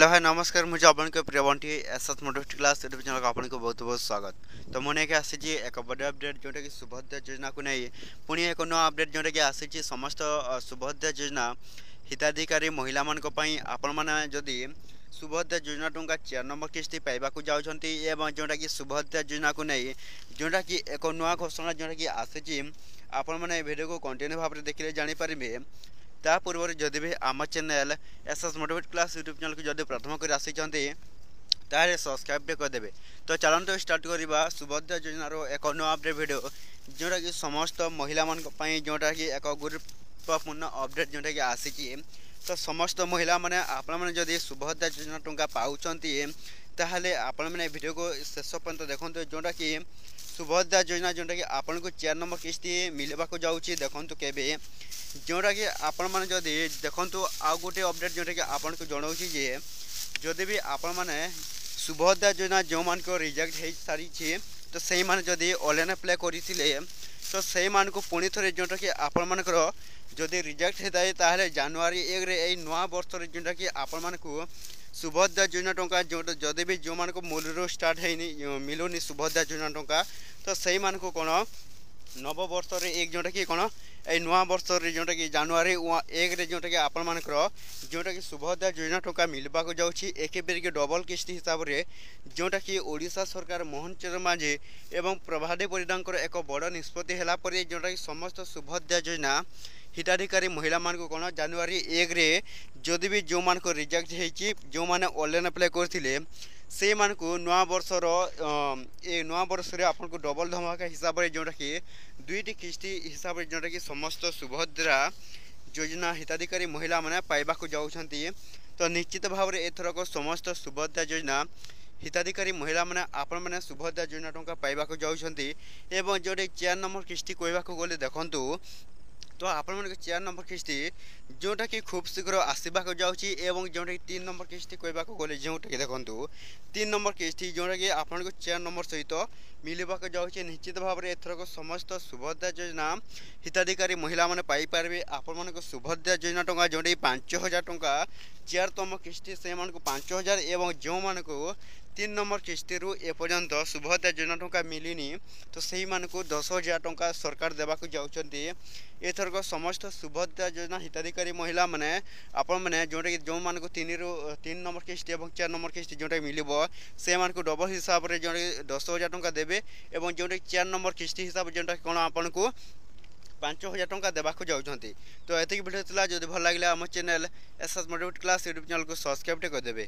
Hello hi नमस्कार मुझे अपन के प्रिय Bunty SS motivate class YouTube channel अपन को बहुत बहुत स्वागत। तो मैंने के आसी एक बड़े अपडेट जोटा कि सुभद्रा योजना को नहीं पुणी एक नया अपडेट जोटा कि आसी समस्त सुभद्रा योजना हिताधिकारी महिला मान आपण मैंने जदि सुभद्रा योजना टंका 4 नंबर किस्ती पाइबा जाऊँगी जोटा कि सुभद्रा योजना को नहीं जोटा कि एक नया घोषणा जोटा कि आसी आपण मैंने भिडियो को कंटिन्यू भाव में देखिले जानीपारे। ता पूर्व जदि भी आम channel SS motivate class YouTube channel को जब प्रथम कर आसी ताहे सब्सक्राइब करदे। तो चलते स्टार्ट करवा सुभद्रा योजनार एक नया अपडेट वीडियो जोटा कि समस्त महिला मान जोटा कि एक गुरुत्वपूर्ण अपडेट जोटा कि आसी। तो समस्त महिला माने आपण मैंने जदि सुभद्रा योजना टंका पाउछंती ताहले आपण मैंने वीडियो को शेष पर्यंत देखते जोटा कि सुभद्रा योजना जोटा कि आपन को 4 नंबर किस्ती मिलवा को जाऊँगी देखो केबे जोटा कि आपण मैंने जदि देखो आउ गोटे अपडेट जोटा कि आपन को जनाऊँ जे जदि भी आपण मैंने सुभद्रा योजना जो मान को रिजेक्ट हो सारी तो सही माने जदि ऑनलाइन अप्लाई करते तो सही मान को पुणी थे जोटा कि आपण मानकर जदि रिजेक्ट होता है ताहले जनवरी 1 रे ए नया वर्ष जोटा कि आपण मान को सुभद्रा योजना टंका जो जदि भी जो मान को मूल्य स्टार्ट है मिलूनी सुभद्रा योजना टंका तो सही मान को कौन नव वर्ष एक जोटा कि कौन ए नुआ वर्ष जोटा कि जनवरी 1 रे जोटा कि आपण मानकर जोटा कि सुभद्रा योजना टंका मिलवा को जाऊँगी एक बेर डबल किस्ती हिसाब से जोटा कि ओडिशा सरकार मोहन चरण माझी एवं प्रभारी परिडांकर एक बड़ निष्पत्ति है जोटा कि समस्त सुभद्रा योजना हिताधिकारी महिला मान को कौन जनवरी 1 रे जदि भी जो मान को रिजेक्ट होती जो मैंने ऑनलाइन अप्लाई करते से मान को नया वर्षर नया वर्ष रे आपन को डबल धमाका हिसाब से जोटा कि 2टी किस्ती हिसाब से जोटा कि समस्त सुभद्रा योजना हिताधिकारी महिला माने पाइबा को जाउछंती। तो निश्चित भाव में एथरक समस्त सुभद्रा योजना हिताधिकारी महिला माने आपण माने सुभद्रा योजना टंका पाइबा को जाउछंती एवं जोटे 4 नंबर किस्ती कहबा को गले देखंतु तो आपण मन 4 नंबर किस्ती जोटा कि खूब शीघ्र आसवा को जाऊँगी एवं जोटा कि 3 नंबर किस्ती कहबा को गले जोटा कि देखंतु 3 नंबर किस्ती जोटा कि आपण को 4 नंबर सहित मिलवा को जाऊँगी। निश्चित भाव में एथरक समस्त सुभद्रा योजना हिताधिकारी महिला माने पाई पारबे आपण मन को सुभद्रा योजना टंका जोटा कि 5000 टंका 4तम किस्ती से मान को 5000 एवं जो मान को 3 नंबर किस्ती रु एपर्यंत सुभद्रा योजना टंका मिलनी तो सही मान को 10,000 टंका सरकार देवा को जाउछंती। एथरक समस्त सुभद्रा योजना हिताधिकारी महिला माने आपण माने जोटा कि जो मान को 3 नंबर किस्ती और 4 नंबर किस्ती जोटा मिलबो से मान को डबल हिसाब रे जोटा 10,000 टंका देबे एवं जोटा 4 नंबर किस्ती हिसाब जोटा कोन आपण को 5,000 टंका देवा को जाउछंती। तो एतिक वीडियो थला जदि भल लागले हम channel SS motivate class YouTube channel को सब्सक्राइब कर देबे।